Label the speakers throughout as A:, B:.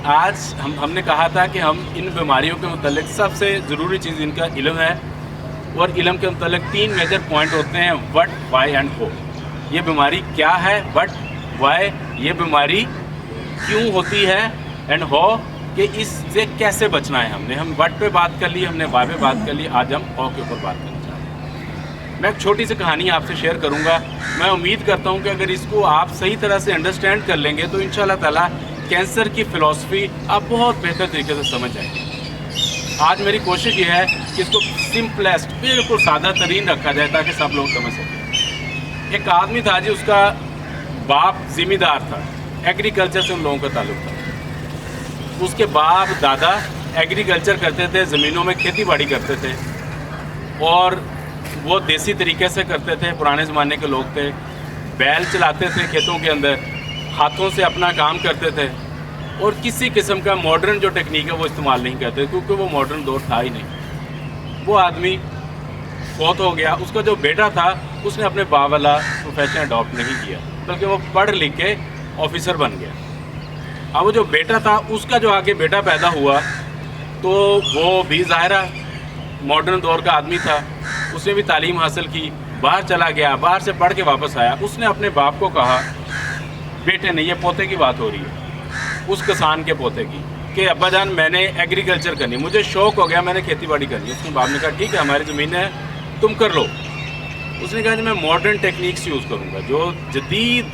A: आज हमने कहा था कि हम इन बीमारियों के मतलब सबसे ज़रूरी चीज़ इनका इल्म है, और इल्म के मतलब 3 मेजर पॉइंट होते हैं, व्हाट, व्हाई एंड हाउ। ये बीमारी क्या है, व्हाट, व्हाई, ये बीमारी क्यों होती है, एंड हाउ, कि इससे कैसे बचना है। हम व्हाट पे बात कर ली, हमने व्हाई पे बात कर ली, आज हम हाउ के ऊपर बात करना चाहते हैं। मैं एक छोटी सी कहानी आपसे शेयर करूंगा। मैं उम्मीद करता हूं कि अगर इसको आप सही तरह से अंडरस्टैंड कर लेंगे तो इंशाल्लाह ताला कैंसर की फ़िलॉसफी आप बहुत बेहतर तरीके से समझ जाएंगे। आज मेरी कोशिश ये है कि इसको सिंपलेस्ट, बिल्कुल सादा तरीन रखा जाए ताकि सब लोग समझ सकें। एक आदमी था जी, उसका बाप ज़िम्मेदार था, एग्रीकल्चर से उन लोगों का ताल्लुक था। उसके बाप दादा एग्रीकल्चर करते थे, ज़मीनों में खेती बाड़ी करते थे, और वो देसी तरीके से करते थे। पुराने ज़माने के लोग थे, बैल चलाते थे खेतों के अंदर, हाथों से अपना काम करते थे, और किसी किस्म का मॉडर्न जो टेक्निक है वो इस्तेमाल नहीं करते, क्योंकि वो मॉडर्न दौर था ही नहीं। वो आदमी फौत हो गया। उसका जो बेटा था उसने अपने बाप वाला प्रोफेशन अडॉप्ट नहीं किया, बल्कि वो पढ़ लिख के ऑफिसर बन गया। अब वो जो बेटा था, उसका जो आगे बेटा पैदा हुआ, तो वो भी ज़ाहिरा मॉडर्न दौर का आदमी था। उसने भी तालीम हासिल की, बाहर चला गया, बाहर से पढ़ के वापस आया। उसने अपने बाप को कहा, बेटे ने, ये पोते की बात हो रही है, उस किसान के पोते की, कि अब्बा जान मैंने एग्रीकल्चर करनी, मुझे शौक़ हो गया, मैंने खेती बाड़ी करनी। उसके बाप ने कहा ठीक है, हमारी ज़मीन है, तुम कर लो। उसने कहा कि मैं मॉडर्न टेक्निक्स यूज़ करूँगा, जो जदीद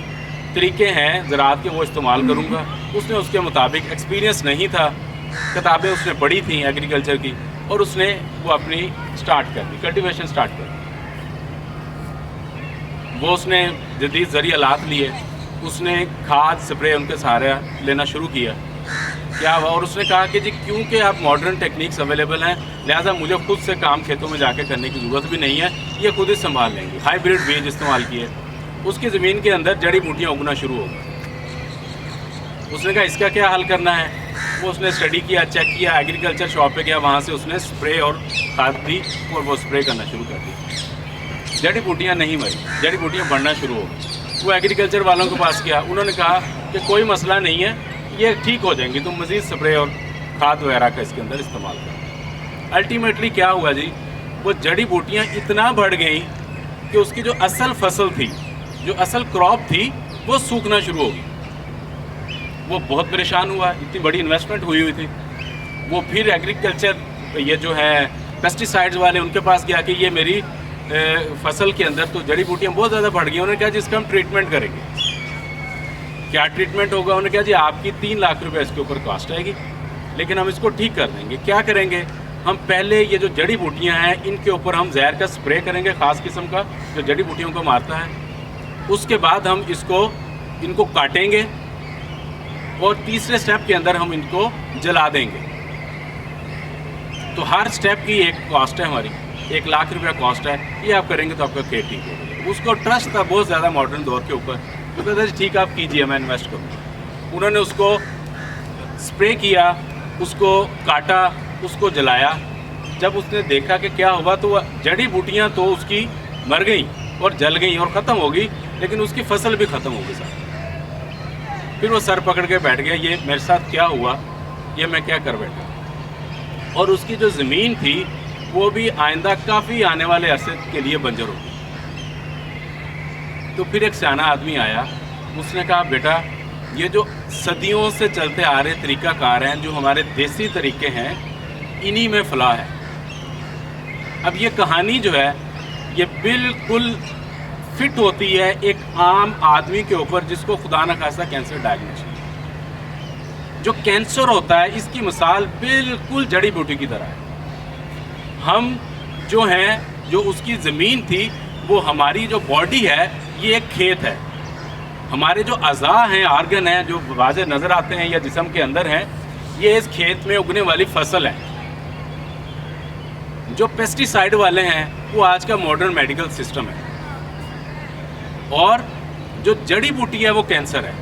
A: तरीके हैं ज़राअत के वो इस्तेमाल करूँगा। उसने उसके मुताबिक, एक्सपीरियंस नहीं था, किताबें उसने पढ़ी थी एग्रीकल्चर की, और उसने वो अपनी स्टार्ट कर दी, कल्टीवेशन स्टार्ट कर दी। वो उसने जदीद ज़रिए आलात लिए, उसने खाद स्प्रे उनके सहारे लेना शुरू किया। क्या हुआ, और उसने कहा कि जी क्योंकि आप मॉडर्न टेक्निक्स अवेलेबल हैं, लिहाजा मुझे खुद से काम खेतों में जाके करने की ज़रूरत भी नहीं है, ये खुद ही संभाल लेंगे। हाइब्रिड बीज इस्तेमाल किए, उसकी ज़मीन के अंदर जड़ी बूटियाँ उगना शुरू हो गई। उसने कहा इसका क्या हल करना है। वो उसने स्टडी किया, चेक किया, एग्रीकल्चर शॉप पे गया, वहाँ से उसने स्प्रे और खाद दी, और वो स्प्रे करना शुरू कर दी। जड़ी बूटियाँ नहीं मरी, जड़ी बूटियाँ बढ़ना शुरू हो गई। वो एग्रीकल्चर वालों के पास गया, उन्होंने कहा कि कोई मसला नहीं है, ये ठीक हो जाएंगी, तुम मज़ीद स्प्रे और खाद वगैरह का इसके अंदर इस्तेमाल करो। अल्टीमेटली क्या हुआ जी, वो जड़ी बूटियाँ इतना बढ़ गई कि उसकी जो असल फसल थी, जो असल क्रॉप थी, वो सूखना शुरू हो गई। वो बहुत परेशान हुआ, इतनी बड़ी इन्वेस्टमेंट हुई थी। वो फिर एग्रीकल्चर ये जो है पेस्टिसाइड्स वाले, उनके पास गया कि ये मेरी फसल के अंदर तो जड़ी बूटियाँ बहुत ज़्यादा बढ़ गई। उन्होंने कहा जी इसका हम ट्रीटमेंट करेंगे। क्या ट्रीटमेंट होगा? उन्होंने कहा जी आपकी 3 लाख रुपए इसके ऊपर कॉस्ट आएगी, लेकिन हम इसको ठीक कर देंगे। क्या करेंगे? हम पहले ये जो जड़ी बूटियाँ हैं इनके ऊपर हम जहर का स्प्रे करेंगे, ख़ास किस्म का जो जड़ी बूटियों को मारता है। उसके बाद हम इनको काटेंगे, और तीसरे स्टेप के अंदर हम इनको जला देंगे। तो हर स्टेप की एक कॉस्ट है हमारी, 1 लाख रुपया कॉस्ट है। ये आप करेंगे तो आपका खेत ठीक होगा। उसको ट्रस्ट था बहुत ज़्यादा मॉडर्न दौर के ऊपर, तो कहता है ठीक आप कीजिए, मैं इन्वेस्ट करूँगा। उन्होंने उसको स्प्रे किया, उसको काटा, उसको जलाया। जब उसने देखा कि क्या हुआ, तो जड़ी बूटियाँ तो उसकी मर गई और जल गई और ख़त्म हो गई, लेकिन उसकी फसल भी ख़त्म हो गई सारी। फिर वो सर पकड़ के बैठ गया, ये मेरे साथ क्या हुआ, ये मैं क्या कर बैठा। और उसकी जो ज़मीन थी वो भी आइंदा काफ़ी आने वाले अरसे के लिए बंजर हो गई। तो फिर एक सियाना आदमी आया, उसने कहा बेटा ये जो सदियों से चलते आ रहे तरीक़ाकार हैं, जो हमारे देसी तरीके हैं, इन्हीं में फलाह है। अब ये कहानी जो है ये बिल्कुल फिट होती है एक आम आदमी के ऊपर जिसको खुदा न खास्ता कैंसर डायग्नोस है। जो कैंसर होता है इसकी मिसाल बिल्कुल जड़ी बूटी की तरह है। हम जो हैं, जो उसकी ज़मीन थी, वो हमारी जो बॉडी है ये एक खेत है। हमारे जो अज़ा हैं, आर्गन हैं, जो वाज़े नज़र आते हैं या जिस्म के अंदर हैं, ये इस खेत में उगने वाली फसल है। जो पेस्टिसाइड वाले हैं वो आज का मॉडर्न मेडिकल सिस्टम है, और जो जड़ी बूटी है वो कैंसर है।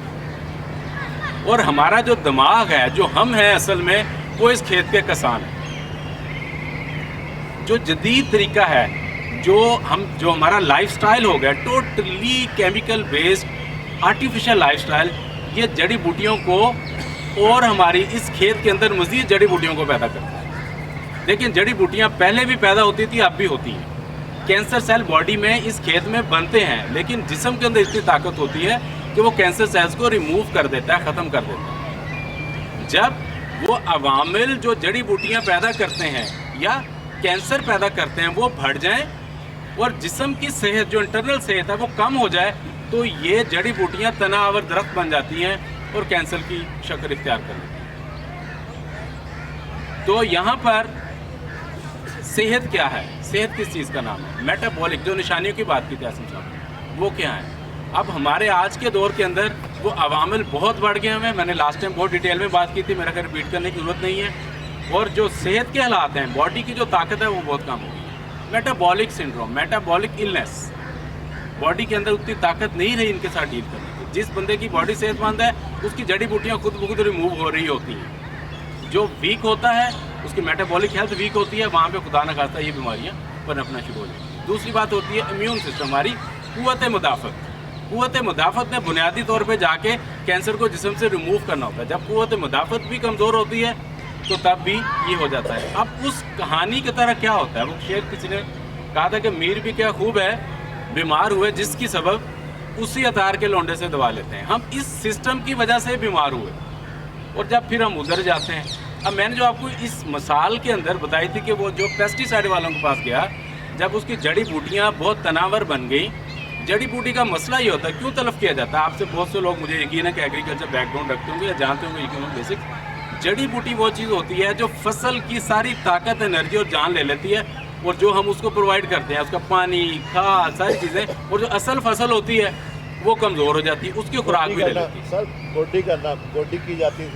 A: और हमारा जो दिमाग है, जो हम हैं असल में, वो इस खेत के किसान हैं। जो जदीद तरीका है, जो हमारा लाइफस्टाइल हो गया totally chemical based artificial lifestyle, ये जड़ी बूटियों को और हमारी इस खेत के अंदर मज़ीद जड़ी बूटियों को पैदा करता है। लेकिन जड़ी बूटियाँ पहले भी पैदा होती थी, अब भी होती हैं। कैंसर सेल बॉडी में इस खेत में बनते हैं, लेकिन जिस्म के अंदर इतनी ताकत होती है कि वो कैंसर सेल्स को रिमूव कर देता है, ख़त्म कर देता है। जब वो अवामिल जो जड़ी बूटियाँ पैदा करते हैं या कैंसर पैदा करते हैं वो बढ़ जाएं और जिस्म की सेहत, जो इंटरनल सेहत है, वो कम हो जाए, तो ये जड़ी बूटियाँ तनावर दरख्त बन जाती हैं और कैंसर की शक्ल इख्तियार कर लेती हैं। तो यहाँ पर सेहत क्या है, सेहत किस चीज़ का नाम है? मेटाबॉलिक, जो निशानियों की बात की थी आसिम साहब, वो क्या है? अब हमारे आज के दौर के अंदर वो अवामिल बहुत बढ़ गए हैं। मैंने लास्ट टाइम बहुत डिटेल में बात की थी, मेरा खैर रिपीट करने की ज़रूरत नहीं है। और जो सेहत के हालात हैं, बॉडी की जो ताकत है, वो बहुत कम हो गई है। Metabolic syndrome, metabolic illness, body के अंदर उतनी ताकत नहीं रही इनके साथ डील करने की। जिस बंदे की बॉडी सेहतमंद है, उसकी जड़ी बूटियाँ खुद ब खुद रिमूव हो रही होती हैं। जो वीक होता है, उसकी मेटाबॉलिक हेल्थ वीक होती है, वहाँ पे खुदा न खास्ता ये बीमारियाँ पनपना शुरू हो जाती हैं। दूसरी बात होती है इम्यून सिस्टम, हमारी कुव्वत मुदाफ़त। कुव्वत मुदाफ़त ने बुनियादी तौर पे जाके कैंसर को जिस्म से रिमूव करना होता है। जब कुव्वत मुदाफ़त भी कमज़ोर होती है तो तब भी ये हो जाता है। अब उस कहानी की तरह क्या होता है, वो शेर किसी ने कहा था कि मीर भी क्या खूब है, बीमार हुए जिसकी सबब उसी अतार के लौंडे से दवा लेते हैं। हम इस सिस्टम की वजह से बीमार हुए और जब फिर हम उधर जाते हैं। अब मैंने जो आपको इस मिसाल के अंदर बताई थी कि वो जो पेस्टिसाइड वालों के पास गया, जब उसकी जड़ी बूटियाँ बहुत तनावर बन गई। जड़ी बूटी का मसला ये होता है, क्यों तलब किया जाता है? आपसे बहुत से लोग, मुझे यकीन है कि एग्रीकल्चर बैकग्राउंड रखते होंगे या जानते होंगे यकीन बेसिक। जड़ी बूटी वो चीज़ होती है जो फसल की सारी ताकत, एनर्जी और जान ले लेती है, और जो हम उसको प्रोवाइड करते हैं, उसका पानी, खाद, सारी चीज़ें, और जो असल फसल होती है वो कमज़ोर हो जाती है, उसकी खुराक भी ले लेती है।
B: सर गोडी की जाती है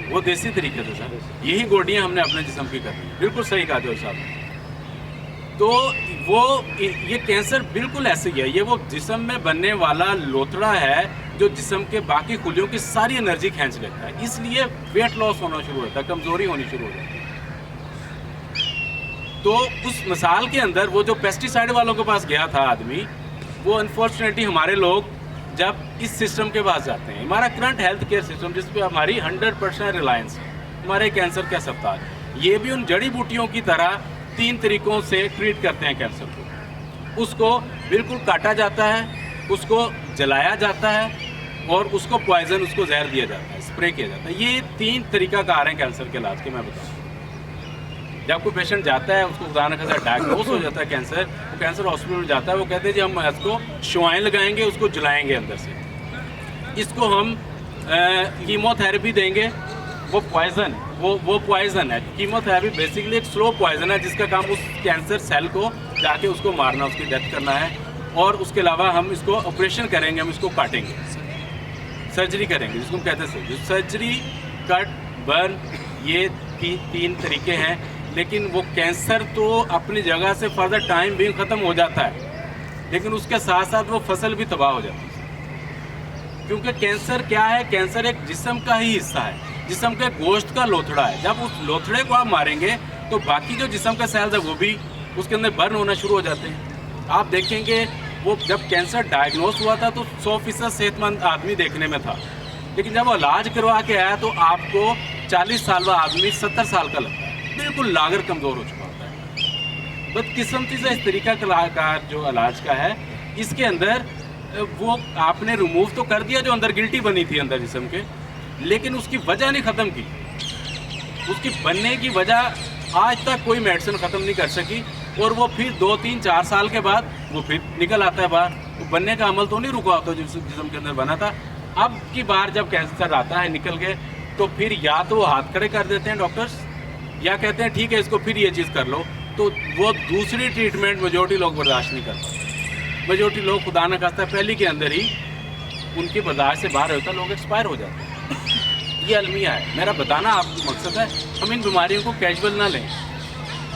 A: वो देसी तरीके से सर, यही गोडियाँ हमने अपने जिस्म की करनी है। बिल्कुल सही कहा जो साहब। तो वो ये कैंसर बिल्कुल ऐसे ही है, ये वो जिस्म में बनने वाला लोथड़ा है जो जिस्म के बाकी खुलियों की सारी एनर्जी खींच लेता है। इसलिए वेट लॉस होना शुरू होता है, कमज़ोरी होनी शुरू हो जाती है। तो उस मिसाल के अंदर वो जो पेस्टिसाइड वालों के पास गया था आदमी, वो अनफॉर्चुनेटली हमारे लोग जब इस सिस्टम के पास जाते हैं, हमारा करंट हेल्थ केयर सिस्टम जिस पे हमारी 100% रिलायंस है, हमारे कैंसर के अस्पताल, ये भी उन जड़ी बूटियों की तरह 3 तरीक़ों से ट्रीट करते हैं कैंसर को। उसको बिल्कुल काटा जाता है, उसको जलाया जाता है, और उसको पॉइजन, उसको जहर दिया जाता है, स्प्रे किया जाता है। ये 3 तरीक़ाकार हैं कैंसर के इलाज के, मैं बताऊँ। जब कोई पेशेंट जाता है, उसको खुदा न खास्ता डायग्नोस हो जाता है कैंसर, वो कैंसर हॉस्पिटल में जाता है, वो कहते हैं जी हम इसको शुआएँ लगाएंगे, उसको जलाएंगे अंदर से, इसको हम कीमोथेरेपी देंगे, वो पॉइजन, वो पॉइजन है। कीमोथेरेपी बेसिकली एक स्लो पॉइजन है जिसका काम उस कैंसर सेल को जाके उसको मारना, उसकी डेथ करना है। और उसके अलावा हम इसको ऑपरेशन करेंगे, हम इसको काटेंगे, सर्जरी करेंगे, जिसको हम कहते हैं सर्जरी, कट, बर्न, ये 3 तरीके हैं। लेकिन वो कैंसर तो अपनी जगह से फर्दर टाइम भी ख़त्म हो जाता है, लेकिन उसके साथ साथ वो फसल भी तबाह हो जाती है। क्योंकि कैंसर क्या है, कैंसर एक जिस्म का ही हिस्सा है, जिस्म के गोश्त का लोथड़ा है। जब उस लोथड़े को आप मारेंगे तो बाकी जो जिस्म का सेल्स है वो भी उसके अंदर बर्न होना शुरू हो जाते हैं। आप देखेंगे वो जब कैंसर डायग्नोस हुआ था तो 100% सेहतमंद आदमी देखने में था, लेकिन जब वो इलाज करवा के आया तो आपको 40 साल का आदमी 70 साल का लगता है, बिल्कुल लागर कमज़ोर हो चुका होता है। बदकिस्मती से इस तरीका का जो इलाज का है, इसके अंदर वो आपने रिमूव तो कर दिया जो अंदर गिल्टी बनी थी अंदर जिस्म के, लेकिन उसकी वजह नहीं ख़त्म की। उसकी बनने की वजह आज तक कोई मेडिसिन ख़त्म नहीं कर सकी, और वो फिर 2, 3, 4 साल के बाद वो फिर निकल आता है बाहर। तो बनने का अमल तो नहीं रुका होता जो जिस्म के अंदर बना था। अब की बार जब कैंसर आता है निकल के, तो फिर या तो वो हाथ खड़े कर देते हैं डॉक्टर्स, या कहते हैं ठीक है इसको फिर ये चीज़ कर लो। तो वो दूसरी ट्रीटमेंट मेजॉरिटी लोग बर्दाश्त नहीं कर पाते। मेजॉरिटी लोग खुदा न खास्ता पहले के अंदर ही उनकी बर्दाश्त से बाहर होता है, लोग एक्सपायर हो जाते हैं। ये अलमिया है, मेरा बताना आपको मकसद है। हम इन बीमारियों को कैजुअल ना लें,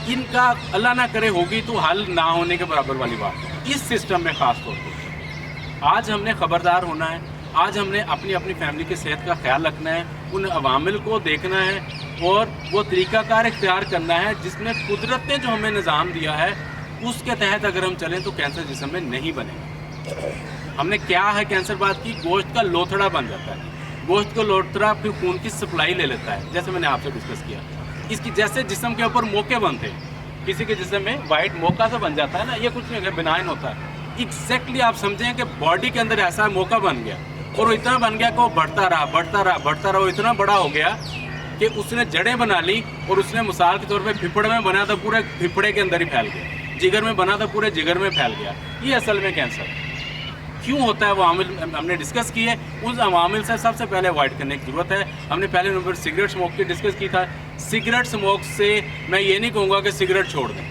A: इनका अल्लाह ना करे होगी तो हल ना होने के बराबर वाली बात है इस सिस्टम में ख़ास तौर पर। आज हमने ख़बरदार होना है, आज हमने अपनी अपनी फैमिली की सेहत का ख्याल रखना है, उन अवामिल को देखना है, और वो तरीक़ाकार इख्तियार करना है जिसमें कुदरत ने जो हमें निज़ाम दिया है उसके तहत अगर हम चलें तो कैंसर जिस्म में नहीं बनेगा। हमने क्या है कैंसर बात की, गोश्त का लोथड़ा बन जाता है। गोश्त को लौटता है, फिर खून की सप्लाई ले लेता है, जैसे मैंने आपसे डिस्कस किया। इसकी जैसे जिस्म के ऊपर मौके बनते हैं, किसी के जिस्म में वाइट मौका सा बन जाता है ना, ये कुछ नहीं है, बिनाइन होता है। एग्जैक्टली आप समझें कि बॉडी के अंदर ऐसा मौका बन गया, और वो इतना बन गया कि वो बढ़ता रहा बढ़ता रहा बढ़ता रहा, वो इतना बड़ा हो गया कि उसने जड़ें बना ली, और उसने मिसाल के तौर पे फिफड़े में बना था, पूरे फिफड़े के अंदर ही फैल गया, जिगर में बना था, पूरे जिगर में फैल गया। ये असल में कैंसर क्यों होता है वो आमिल हमने डिस्कस की है। उस अवामिल से सबसे पहले अवॉइड करने की ज़रूरत है। हमने पहले नंबर सिगरेट स्मोक की डिस्कस की था। सिगरेट स्मोक से मैं ये नहीं कहूँगा कि सिगरेट छोड़ दें,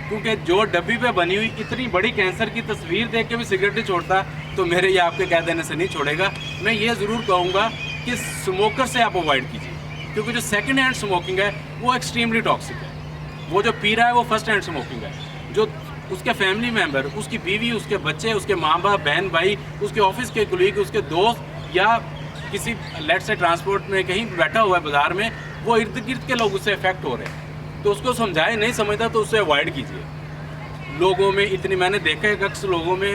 A: क्योंकि जो डब्बी पे बनी हुई इतनी बड़ी कैंसर की तस्वीर देख के भी सिगरेट नहीं छोड़ता, तो मेरे ये आपके कह देने से नहीं छोड़ेगा। मैं ये ज़रूर कहूँगा कि स्मोकर से आप अवॉइड कीजिए, क्योंकि जो सेकेंड हैंड स्मोकिंग है वो एक्सट्रीमली टॉक्सिक है। वो जो पी रहा है वो फर्स्ट हैंड स्मोकिंग है। जो उसके फैमिली मेम्बर, उसकी बीवी, उसके बच्चे, उसके माँ बाप, बहन भाई, उसके ऑफिस के कुलीग, उसके दोस्त, या किसी लेट से ट्रांसपोर्ट में कहीं बैठा हुआ है बाजार में, वो इर्द गिर्द के लोग उससे इफेक्ट हो रहे हैं, तो उसको समझाए, नहीं समझता तो उससे अवॉइड कीजिए। लोगों में इतनी, मैंने देखा है कि अक्सर लोगों में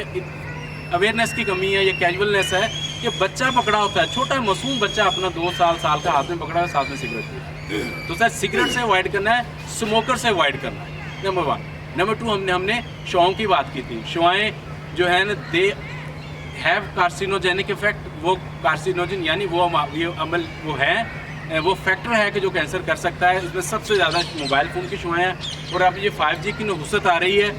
A: अवेयरनेस की कमी है, ये कैजुअलनेस है कि बच्चा पकड़ा होता है, छोटा मासूम बच्चा अपना 2 साल का हाथ में पकड़ा है, साथ में सिगरेट पी, तो सर सिगरेट से अवॉइड करना है, स्मोकर से अवॉइड करना है, नंबर 1। नंबर 2, हमने शुआओं की बात की थी। शुआएँ जो है ना, दे हैव कार्सिनोजेनिक इफेक्ट। वो कार्सिनोजन यानी वो अमल वो है, वो फैक्टर है कि जो कैंसर कर सकता है। इसमें सबसे ज़्यादा मोबाइल फ़ोन की शुआएँ हैं, और अब ये 5G की नहुसत आ रही है,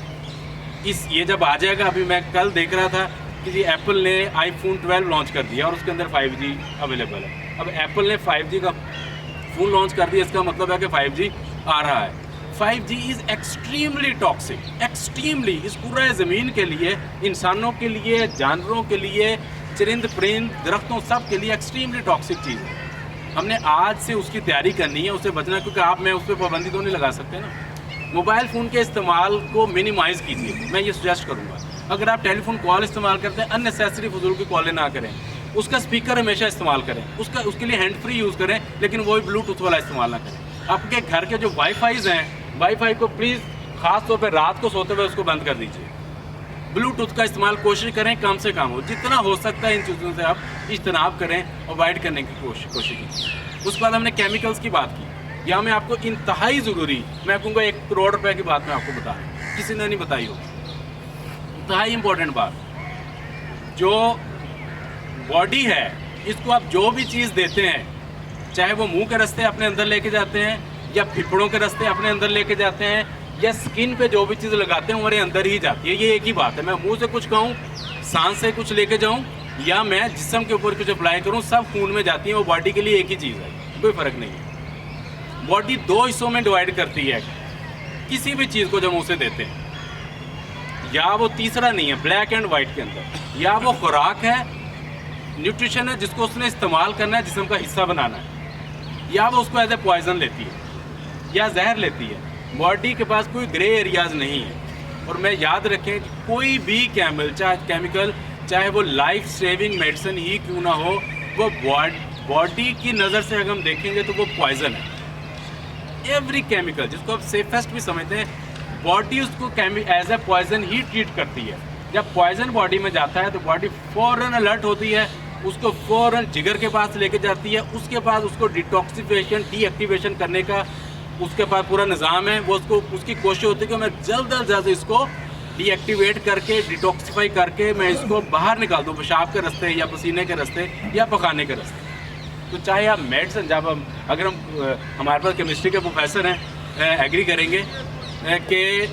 A: ये जब आ जाएगा, अभी मैं कल देख रहा था कि जी एप्पल ने iPhone 12 लॉन्च कर दिया और उसके अंदर 5G अवेलेबल है। अब एप्पल ने 5G का फ़ोन लॉन्च कर दिया, इसका मतलब है कि 5G आ रहा है। 5G is extremely toxic, extremely, इस पूरे ज़मीन के लिए, इंसानों के लिए, जानवरों के लिए, चरिंद परिंद, दरख्तों, सब के लिए एक्सट्रीमली टॉक्सिक चीज़ है। हमने आज से उसकी तैयारी करनी है, उससे बचना, क्योंकि आप मैं उस पर पाबंदी तो नहीं लगा सकते ना। मोबाइल फ़ोन के इस्तेमाल को मिनिमाइज़ कीजिए, मैं ये सजेस्ट करूँगा। अगर आप टेलीफोन कॉल इस्तेमाल करते हैं, अननेसेसरी फजूल की कॉलें ना करें। उसका स्पीकर हमेशा इस्तेमाल करें, उसके लिए हैंड फ्री यूज़ करें, लेकिन वो भी ब्लूटूथ वाला इस्तेमाल ना करें। आपके घर के जो वाईफाईज़ हैं, वाईफाई को प्लीज़ ख़ास तौर पर रात को सोते हुए उसको बंद कर दीजिए। ब्लूटूथ का इस्तेमाल कोशिश करें कम से कम हो, जितना हो सकता है इन चीज़ों से आप इज्तनाब करें, अवॉइड करने की कोशिश कीजिए। उसके बाद हमने केमिकल्स की बात की। यहाँ मैं आपको इंतहाई ज़रूरी, मैं कहूँगा 1 करोड़ रुपए की बात मैं आपको बता रहा हूँ, किसी ने नहीं बताई हो, इंतहाई इम्पोर्टेंट बात। जो बॉडी है, इसको आप जो भी चीज़ देते हैं, चाहे वो मुंह के रास्ते अपने अंदर लेके जाते हैं, या फिफड़ों के रास्ते अपने अंदर लेके जाते हैं, या स्किन पे जो भी चीज़ लगाते हैं हमारे अंदर ही जाती है। ये एक ही बात है। मैं मुंह से कुछ कहूँ, सांस से कुछ लेके जाऊँ, या मैं जिस्म के ऊपर कुछ अप्लाई करूँ, सब खून में जाती है। वो बॉडी के लिए एक ही चीज़ है, कोई फ़र्क नहीं है। बॉडी 2 हिस्सों में डिवाइड करती है किसी भी चीज़ को जब मुँह से देते हैं। या वो तीसरा नहीं है ब्लैक एंड वाइट के अंदर, या वो खुराक है, न्यूट्रिशन है जिसको उसने इस्तेमाल करना है, जिस्म का हिस्सा बनाना है, या वो उसको एज ए पॉइजन लेती है या जहर लेती है। बॉडी के पास कोई ग्रे एरियाज नहीं है। और मैं याद रखें कि कोई भी केमिकल, चाहे वो लाइफ सेविंग मेडिसिन ही क्यों ना हो, वो बॉडी की नज़र से अगर हम देखेंगे तो वो पॉइजन है। एवरी केमिकल, जिसको आप सेफेस्ट भी समझते हैं, बॉडी उसको एज ए पॉइजन ही ट्रीट करती है। जब पॉइजन बॉडी में जाता है तो बॉडी फ़ौरन अलर्ट होती है, उसको फ़ौरन जिगर के पास लेके जाती है। उसके बाद उसको डिटॉक्सिफिकेशन, डीएक्टिवेशन करने का उसके पास पूरा निज़ाम है। वो उसकी कोशिश होती है कि मैं जल्द अज जल्द इसको डीएक्टिवेट करके, डिटॉक्सिफाई करके मैं इसको बाहर निकाल दूँ, पेशाब के रास्ते या पसीने के रास्ते या पकाने के रास्ते। तो चाहे आप मेडिसिन, जब अगर हमारे पास केमिस्ट्री के प्रोफेसर हैं, एग्री करेंगे कि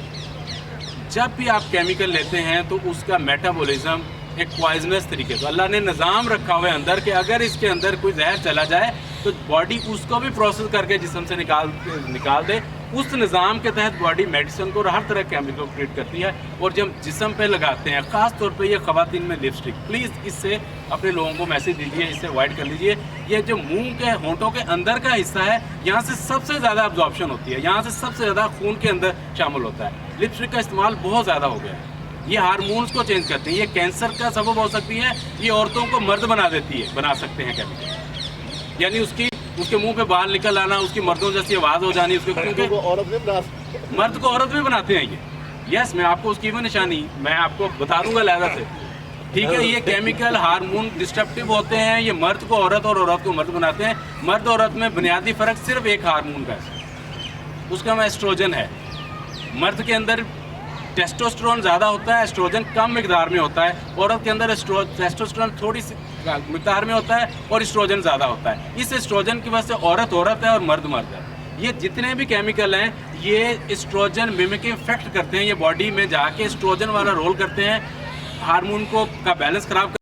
A: जब भी आप केमिकल लेते हैं तो उसका मेटाबॉलिज्म एक पॉइजनस तरीके से, अल्लाह ने निज़ाम रखा हुआ है अंदर कि अगर इसके अंदर कोई जहर चला जाए तो बॉडी उसको भी प्रोसेस करके जिस्म से निकाल दे। उस निज़ाम के तहत बॉडी मेडिसिन को और हर तरह के केमिकल को ट्रीट करती है। और जब जिस्म पे लगाते हैं, ख़ास तौर पे ये ख़वातीन में लिपस्टिक, प्लीज़ इससे अपने लोगों को मैसेज दीजिए, इससे अवॉइड कर लीजिए। ये जो मुंह के होंठों के अंदर का हिस्सा है, यहाँ से सबसे ज़्यादा अब्जॉर्प्शन होती है, यहाँ से सबसे ज़्यादा खून के अंदर शामिल होता है। लिपस्टिक का इस्तेमाल बहुत ज़्यादा हो गया है। ये हार्मोन्स को चेंज करती है, ये कैंसर का सबब हो सकती है, ये औरतों को मर्द बना सकते हैं केमिकल। यानी उसके मुंह पे बाल निकल आना, उसकी मर्दों जैसी आवाज़ हो जानी, उसके क्योंकि मर्द को औरत भी बनाते हैं ये। यस, मैं आपको उसकी भी निशानी मैं आपको बता दूंगा लहजा से। ठीक है, ये केमिकल हार्मोन डिस्ट्रप्टिव होते हैं, ये मर्द को औरत और औरत को मर्द बनाते हैं। मर्द और औरत में बुनियादी फ़र्क सिर्फ एक हार्मोन का है, उसका नाम एस्ट्रोजन है। मर्द के अंदर टेस्टोस्टेरोन ज़्यादा होता है, एस्ट्रोजन कम मिकदार में होता है। औरत के अंदर टेस्टोस्टेरोन थोड़ी सी मिकदार में होता है और एस्ट्रोजन ज़्यादा होता है। इस एस्ट्रोजन की वजह से औरत औरत है और मर्द मर्द है। ये जितने भी केमिकल हैं ये एस्ट्रोजन मिमिकिंग इफेक्ट करते हैं, ये बॉडी में जाके एस्ट्रोजन वाला रोल करते हैं, हार्मोन को का बैलेंस खराब